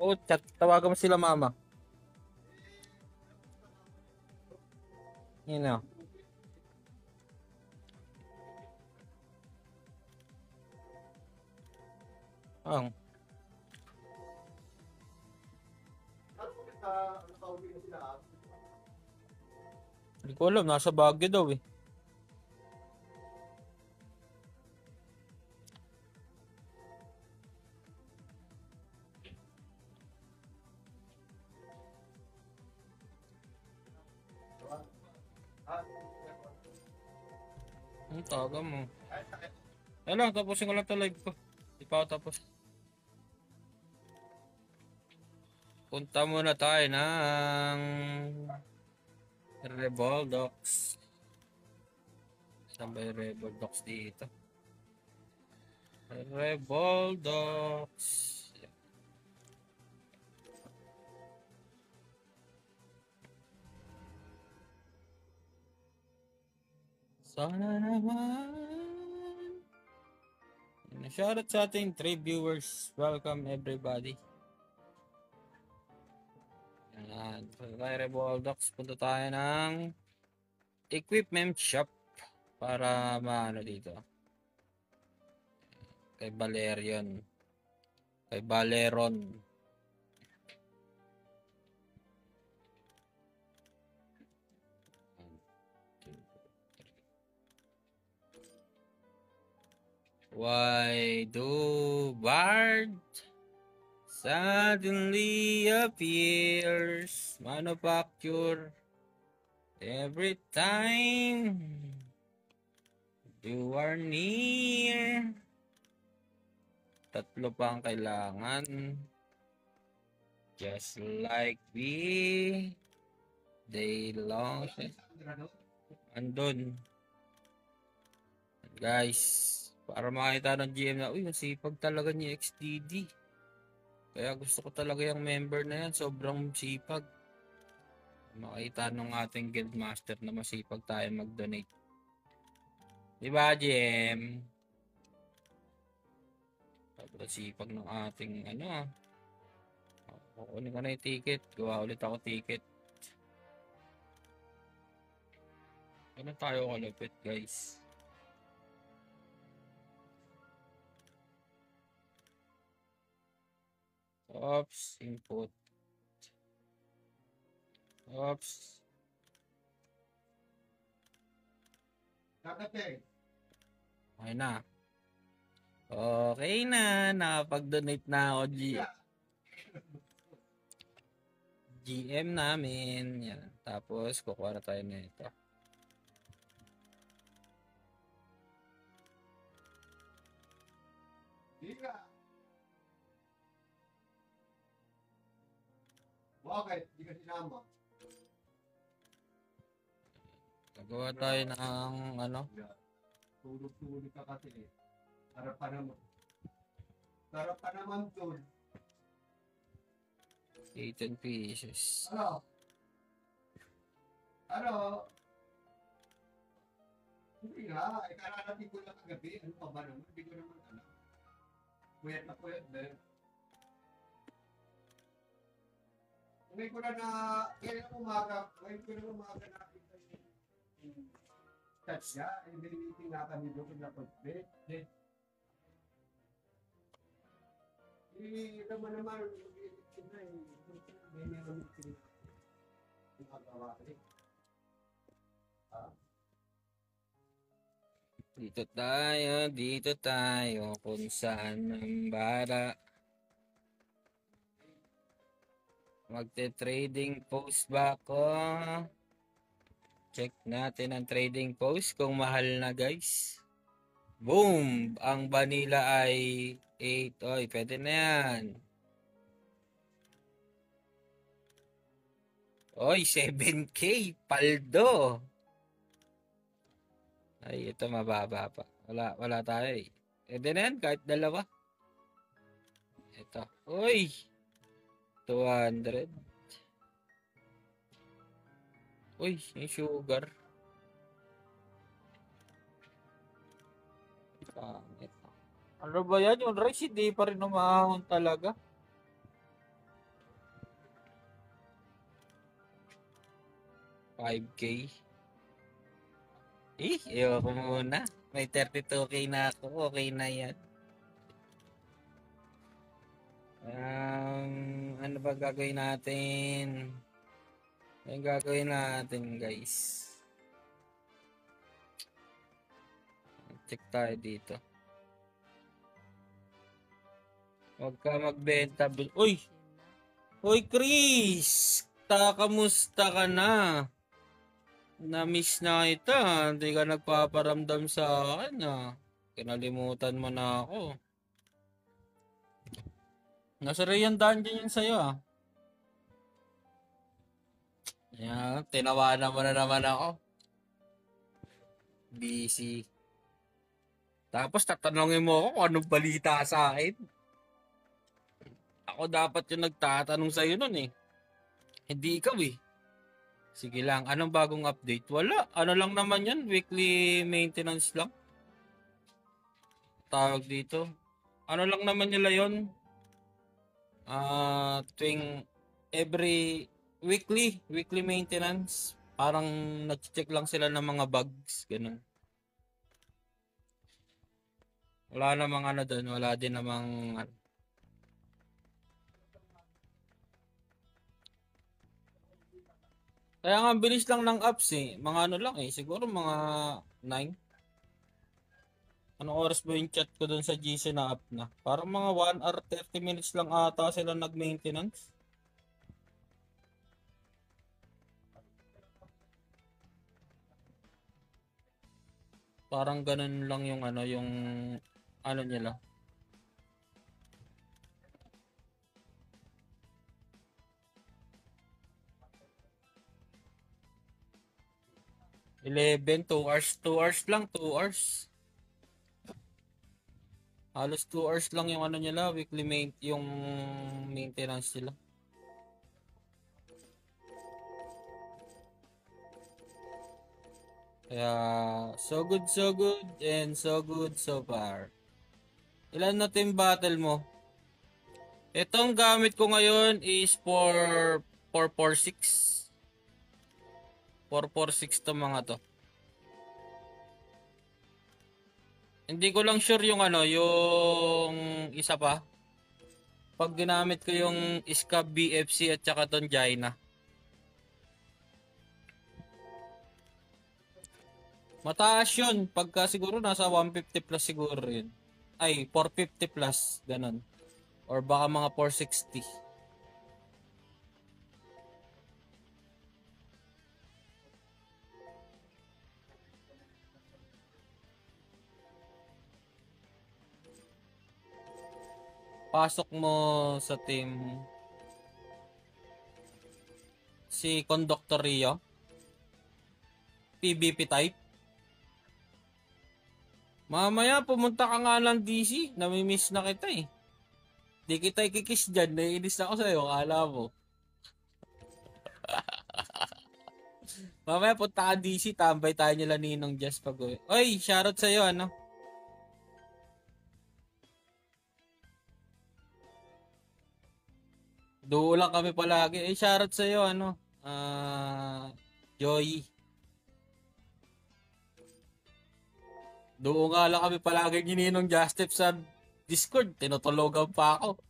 Oh, chat. Tawagan mo sila mama. You know. Oh. Hindi ko alam. Nasa Baguio daw eh. Ang taga mo. Ayun lang, tapusin ko lang ito live ko. Di pa ako tapos. Punta muna tayo ng Revoldox. Saan ba yung Revoldox dito? Revoldox. Sana naman. Shoutout sa ating 3 viewers. Welcome everybody. Yan. So, kay Revoldox, punta tayo ng equipment shop para maano dito. Kay Valerion. Kay Valeron. Why do Bard suddenly appears manufacture every time you are near? Tatlo pa ang kailangan. Just like we, they long. Andun. Guys, para makita ng GM na, uy, masipag talaga ni XDD. Kaya gusto ko talaga yung member na yan. Sobrang sipag. Makita nung ating guildmaster na masipag tayo mag-donate. Diba, GM? Sobrang sipag ng ating kukunin ko na yung ticket. Gawa ulit ako ticket. Ano tayo kalupit, guys? Oops, input. Oops. Okay na. Okay na. Nakapag-donate na ako, GM namin. Yan. Tapos, kukuha na tayo na ito. Bakit? Hindi ka sinama. Nagawa tayo ng Tulog-tulog ka kasi eh. Sarap pa naman. Sarap pa naman doon. 18 pieces. Ano? Ano? Hindi nga. Kararating ko lang kagabi. Ano pa ba naman? Hindi ko naman alam. Puyat na puyat din. Ngayon ko na nakita yung touch niya. Yung biniliting na kami doon na pag-bed. Naman may meron yung magawa rin. Dito tayo kung saan ang bara. Magte-trading post ba ako? Check natin ang trading post kung mahal na, guys. Boom! Ang vanilla ay 8. Oy, pwede na yan. Oy, 7K. Paldo. Ay, ito mababa pa. Wala tayo eh. Pwede na yan, kahit dalawa. Ito. Uy! 200. Uy, yung sugar. Pangit. Ano ba yan? Yung rice, hindi pa rin umahon talaga. $5K. Ayoko muna. May 32K na ako. Okay na yan. Ano ba gagawin natin? Ano gagawin natin, guys? Check tayo dito. Huwag ka magbenta. Uy! Uy, Chris! Kamusta ka na? Na-miss na kita. Hindi ka nagpaparamdam sa akin, Kinalimutan mo na ako. Nasa Rayan Dungeon yun sa'yo, Yan, tinawanan mo na naman ako. Busy. Tapos tatanungin mo ako kung anong balita sa akin. Ako dapat yung nagtatanong sa'yo nun eh. Hindi ikaw eh. Sige lang, anong bagong update? Wala, ano lang naman yan, weekly maintenance lang. Tawag dito. Ano lang naman nila yun? Tuwing every weekly maintenance. Parang nag-check lang sila ng mga bugs, ganun. Wala namang ano doon, wala din namang Kaya nga bilis lang ng apps eh. Mga ano lang eh, siguro mga 9. Anong oras ba yung chat ko dun sa GC na up na? Parang mga 1 hour 30 minutes lang ata sila nag-maintenance. Parang ganun lang yung ano nila. Eleven, 2 hours lang, 2 hours. Halos 2 hours lang yung ano nila, yung maintenance nila. Kaya, so good and so good so far. Ilan na team battle mo? Itong gamit ko ngayon is 446. 446 to mga to. Hindi ko lang sure yung yung isa pa. Pag ginamit ko yung Scab BFC at saka tong Jaina. Mataas yun. Pagka siguro nasa 150 plus siguro yun. Ay, 450 plus. Ganon. Or baka mga 460. Pasok mo sa team si Conductor Rio. PVP type. Mamaya pumunta ka nga ng DC. Namimiss na kita eh. Di kita ikikis dyan. Naiinis ako sa'yo. Akala mo. Mamaya punta ka DC. Tambay tayo nila Ninong Jazz pag uwi. Oy, shoutout sa'yo ano. Duo lang kami palagi. Eh, shoutout sa'yo ano. Joey. Doon nga lang kami palagi ni Ninong Justip sa Discord. Tinutulogan pa ako.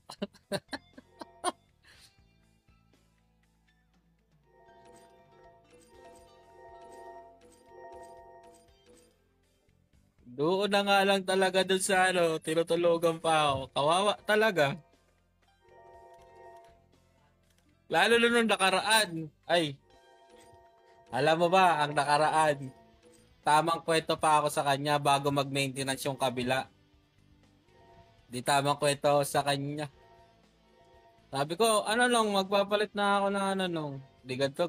Doon na nga lang talaga dun sa tinutulogan pa ako. Kawawa talaga. Lalo na nung nakaraan. Ay, alam mo ba, ang nakaraan, tamang kwento pa ako sa kanya bago mag-maintenance yung kabila. Di tamang kwento ako sa kanya. Sabi ko, magpapalit na ako ng Di ganito,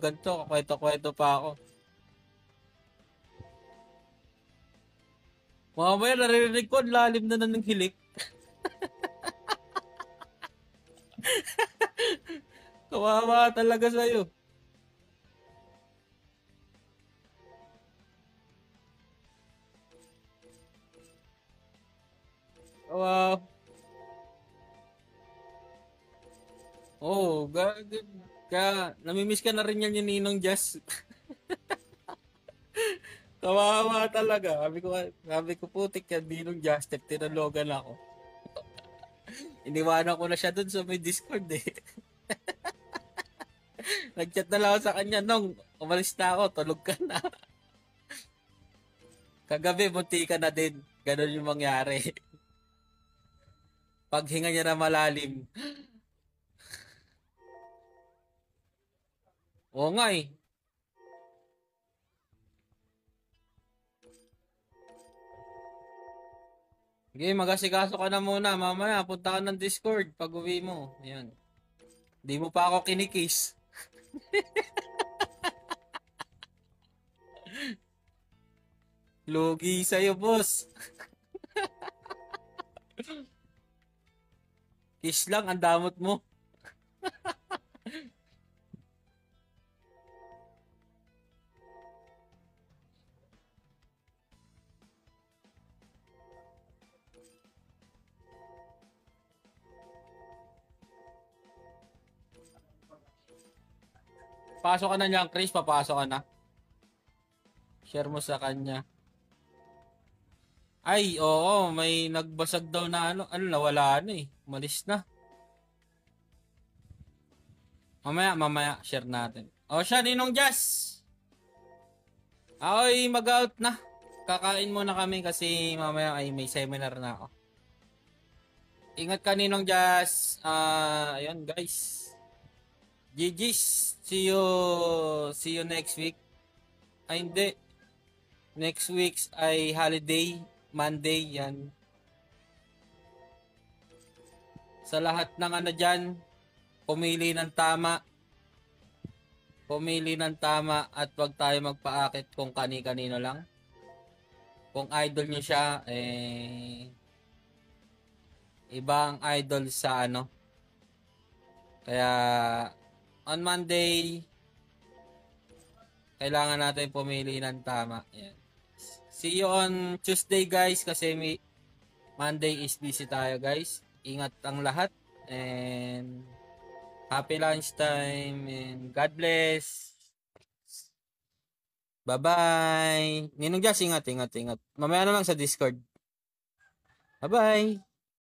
kwento-kwento pa ako. Mamaya naririnig ko, lalim na ng hilik. Kawawa talaga sa'yo. Kawawa. Oh, namimiss ka na rin yan yung Ninong Jazz. Kawawa talaga. Sabi ko putik yan, Ninong Jazz. Tinalogan ako. Iniwanan ko na siya dun sa may Discord eh. Nag-chat na lang ako sa kanya, Nong, umalis na ako, tulog ka na. Kagabi, munti ka na din. Ganon yung mangyari. Paghinga niya na malalim. Oo nga eh. Okay, magasikaso ka na muna. Mamaya, punta ka ng Discord pag uwi mo. Ayan. Di mo pa ako kinikiss. Lugi sa'yo, boss. Kiss lang, ang damot mo. Pasok ka na niyan, Chris. Papasok ka na. Share mo sa kanya. Ay, oo. May nagbasag daw na nawala na eh. Umalis na. Mamaya, share natin. O siya, Ninong Jazz. Ako'y mag-out na. kakain muna kami kasi mamaya ay may seminar na ako. Ingat ka Ninong Jazz. Ayun guys. GG's. See you next week. Ay hindi. Next week ay holiday. Monday yan. Sa lahat ng ano dyan, pumili ng tama. Pumili ng tama at wag tayo magpaakit kung kani-kanino lang. Kung idol nyo siya, ibang idol sa ano. Kaya, on Monday, kailangan natin pumili ng tama. Yan. See you on Tuesday guys kasi Monday is busy tayo guys. Ingat ang lahat and happy lunchtime and God bless. Bye-bye. Ninong Jazz, ingat. Mamaya na lang sa Discord. Bye-bye.